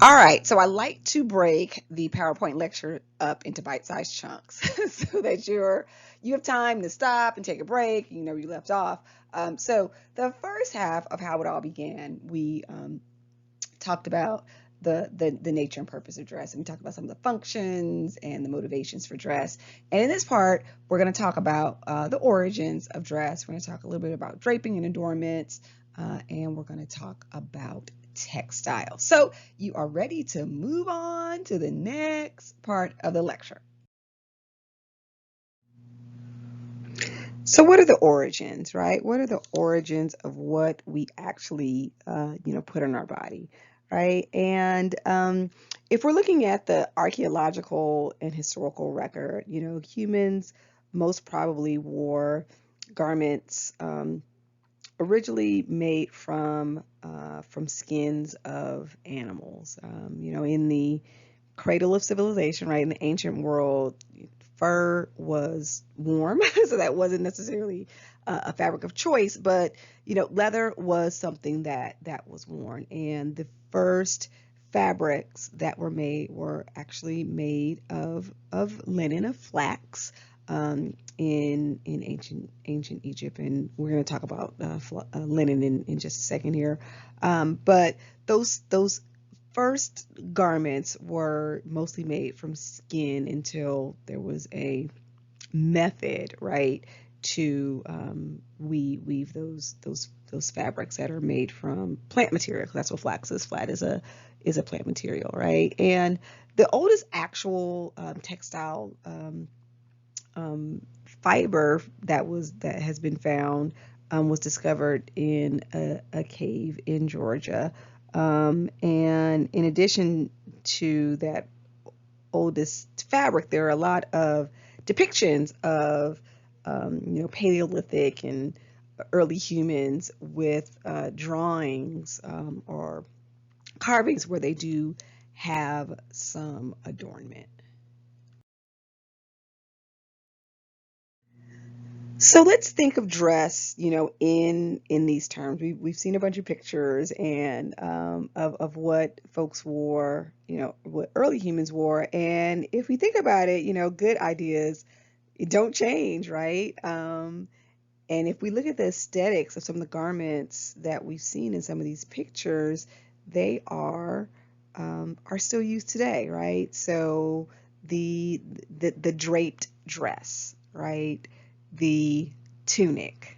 All right, so I like to break the PowerPoint lecture up into bite-sized chunks so that you have time to stop and take a break, you know, you left off. So the first half of how it all began, we talked about the nature and purpose of dress, and we talked about some of the functions and the motivations for dress. And in this part, we're going to talk about the origins of dress. We're going to talk a little bit about draping and adornments, and we're going to talk about textile. So you are ready to move on to the next part of the lecture. So what are the origins, right? What are the origins of what we actually, put on our body, right? And if we're looking at the archaeological and historical record, humans most probably wore garments originally made from skins of animals. In the cradle of civilization, right? In the ancient world, fur was warm, so that wasn't necessarily a fabric of choice, but leather was something that was worn, and the first fabrics that were made were actually made of linen, of flax, in ancient Egypt, and we're going to talk about linen in just a second here. But those first garments were mostly made from skin until there was a method, right, to weave those fabrics that are made from plant material. That's what flax is. Flax is a plant material, right? And the oldest actual textile fiber that has been found was discovered in a cave in Georgia. And in addition to that oldest fabric, there are a lot of depictions of Paleolithic and early humans with drawings or carvings where they do have some adornment. So let's think of dress, in these terms. We've seen a bunch of pictures and of what folks wore, what early humans wore. And if we think about it, good ideas don't change, right? And if we look at the aesthetics of some of the garments that we've seen in some of these pictures, they are still used today, right? So the draped dress, right? The tunic,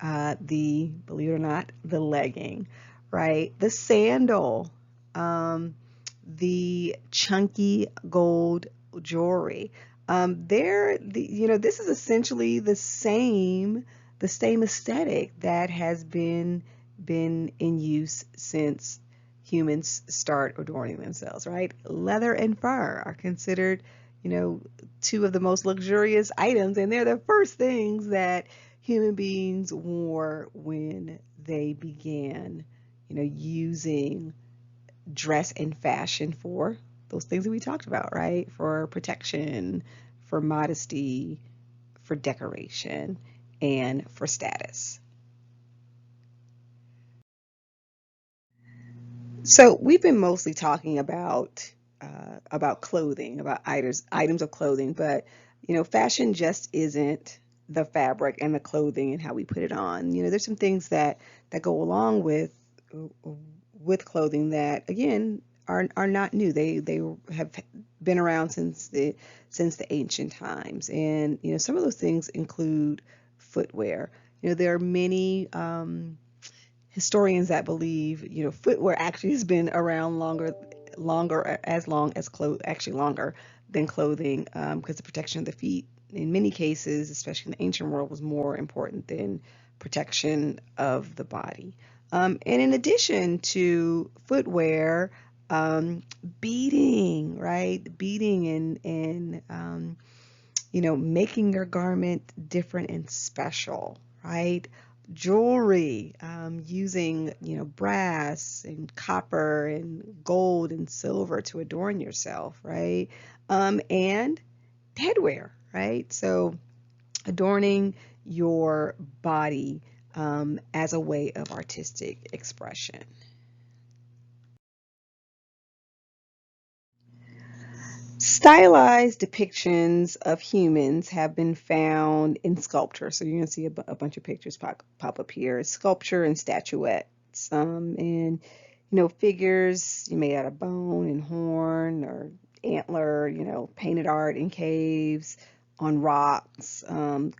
believe it or not, the legging, right? The sandal, the chunky gold jewelry. This is essentially the same aesthetic that has been in use since humans start adorning themselves, right? Leather and fur are considered, two of the most luxurious items, and they're the first things that human beings wore when they began, using dress and fashion for those things that we talked about, right? For protection, for modesty, for decoration, and for status. So we've been mostly talking about clothing, about items of clothing, but fashion just isn't the fabric and the clothing and how we put it on. There's some things that go along with clothing that again are not new. They have been around since the ancient times, and some of those things include footwear. There are many historians that believe footwear actually has been around longer as long as actually longer than clothing, because the protection of the feet in many cases, especially in the ancient world, was more important than protection of the body. And in addition to footwear, beading, right? Beading and making your garment different and special, right? Jewelry, using, brass and copper and gold and silver to adorn yourself, right? And headwear, right? So adorning your body as a way of artistic expression. Stylized depictions of humans have been found in sculpture. So you're going to see a bunch of pictures pop up here. Sculpture and statuettes, and figures made out of bone and horn or antler. Painted art in caves, on rocks,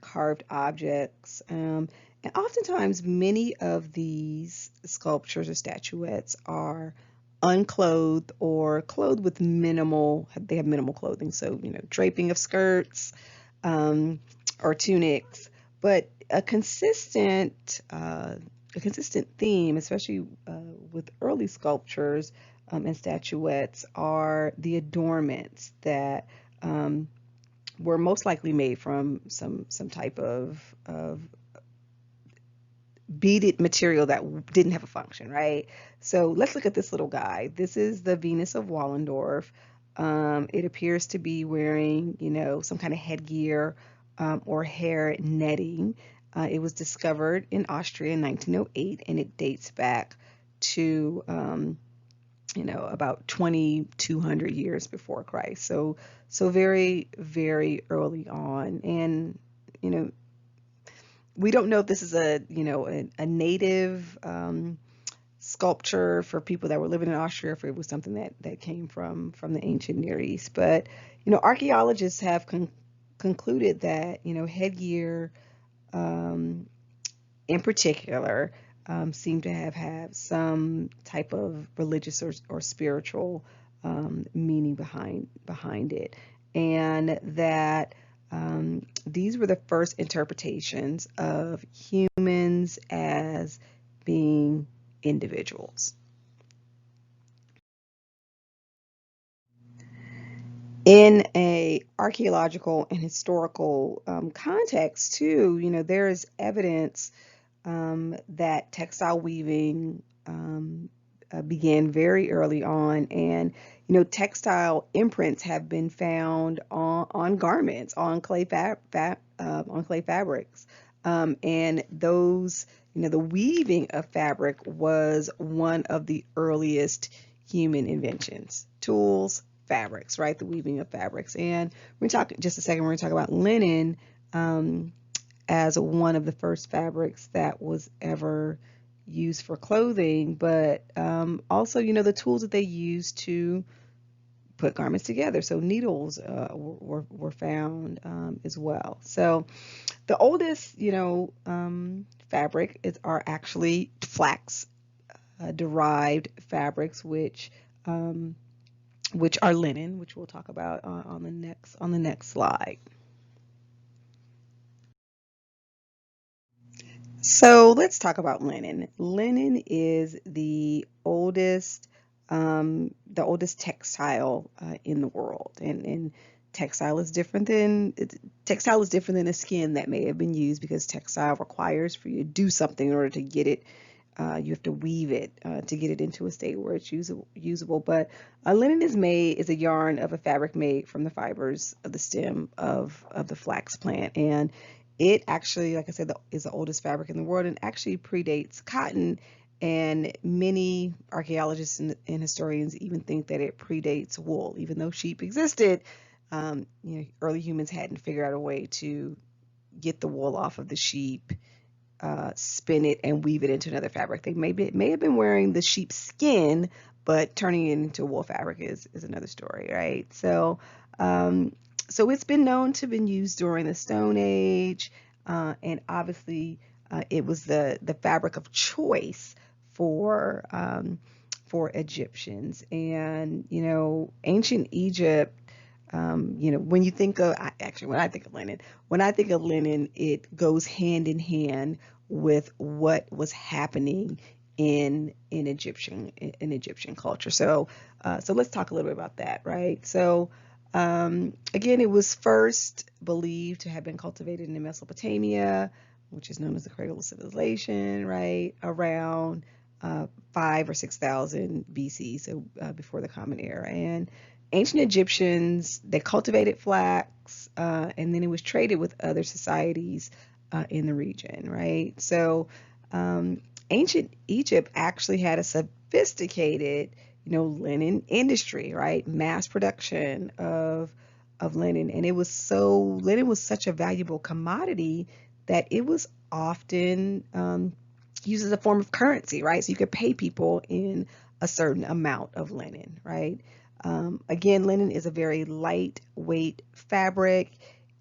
carved objects, and oftentimes many of these sculptures or statuettes are unclothed or clothed with they have minimal clothing. So, draping of skirts, um, or tunics, but a consistent theme, especially with early sculptures and statuettes, are the adornments that were most likely made from some type of beaded material that didn't have a function, right? So let's look at this little guy. This is the Venus of Wallendorf. It appears to be wearing, some kind of headgear or hair netting. It was discovered in Austria in 1908, and it dates back to, about 2,200 years before Christ. So very, very early on. And, you know, we don't know if this is a native sculpture for people that were living in Austria, if it was something that came from the ancient Near East. But archaeologists have concluded that headgear in particular seem to have had some type of religious or spiritual meaning behind it, and that these were the first interpretations of humans as being individuals. In a archaeological and historical context too, there is evidence that textile weaving began very early on, and textile imprints have been found on garments, on on clay fabrics, and those, the weaving of fabric was one of the earliest human inventions. Tools, fabrics, right? The weaving of fabrics. And we're going to talk just a second. We're going to talk about linen as one of the first fabrics that was ever used for clothing, but also, the tools that they used to put garments together. So needles were found as well. So the oldest, fabric are actually flax derived fabrics, which are linen, which we'll talk about on the next slide. So let's talk about linen. Linen is the oldest textile in the world, and textile is different than a skin that may have been used, because textile requires for you to do something in order to get it. You have to weave it to get it into a state where it's usable. But linen is a yarn of a fabric made from the fibers of the stem of the flax plant, and it actually, like I said, is the oldest fabric in the world, and actually predates cotton. And many archaeologists and historians even think that it predates wool, even though sheep existed. Early humans hadn't figured out a way to get the wool off of the sheep, spin it, and weave it into another fabric. They may have been wearing the sheep's skin, but turning it into wool fabric is another story, right? So it's been known to have been used during the Stone Age, and obviously it was the fabric of choice for Egyptians. And ancient Egypt, when you think of, actually, when I think of linen, it goes hand in hand with what was happening in Egyptian culture. So let's talk a little bit about that, right? So again, it was first believed to have been cultivated in Mesopotamia, which is known as the cradle of civilization, right? Around 5 or 6,000 BC, so before the Common Era. And ancient Egyptians, they cultivated flax, and then it was traded with other societies in the region, right? So ancient Egypt actually had a sophisticated, linen industry, right? Mass production of linen. And linen was such a valuable commodity that it was often used as a form of currency, right? So you could pay people in a certain amount of linen, right? Again, linen is a very lightweight fabric.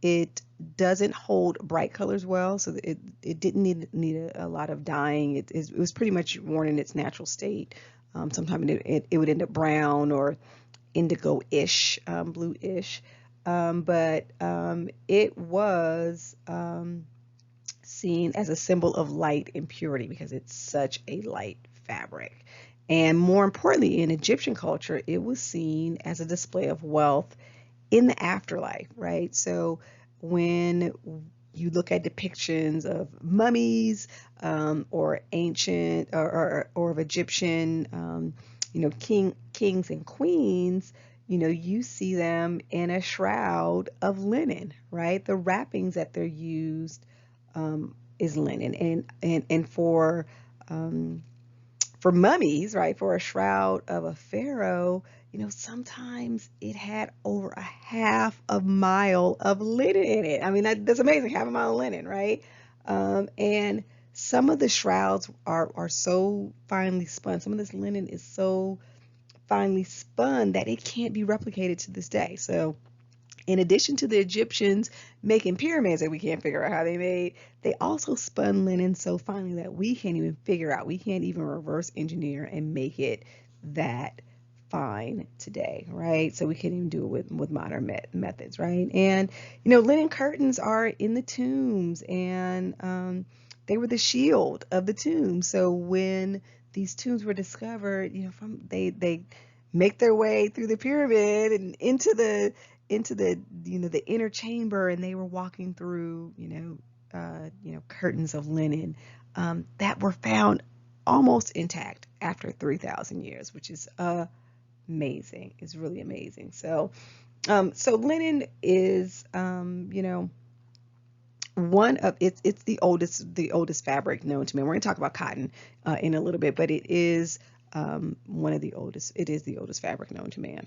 It doesn't hold bright colors well, so it didn't need a lot of dyeing. It was pretty much worn in its natural state. Sometimes it would end up brown or indigo-ish, blue-ish, but it was seen as a symbol of light and purity because it's such a light fabric. And more importantly, in Egyptian culture, it was seen as a display of wealth in the afterlife, right? So when you look at depictions of mummies or ancient or of Egyptian, kings and queens, you see them in a shroud of linen, right? The wrappings that they're used is linen, and for mummies, right, for a shroud of a pharaoh, sometimes it had over a half a mile of linen in it. I mean, that's amazing, half a mile of linen, right? And some of the shrouds are so finely spun. Some of this linen is so finely spun that it can't be replicated to this day. So in addition to the Egyptians making pyramids that we can't figure out how they made, they also spun linen so finely that we can't even figure out, we can't even reverse engineer and make it that fine today, right? So we can't even do it with modern methods, right? And, linen curtains are in the tombs, and they were the shield of the tomb. So when these tombs were discovered, they make their way through the pyramid and into the the inner chamber, and they were walking through curtains of linen that were found almost intact after 3,000 years, which is amazing. It's really amazing. So linen is one of it's the oldest fabric known to man. We're going to talk about cotton in a little bit, but it is one of the oldest. It is the oldest fabric known to man.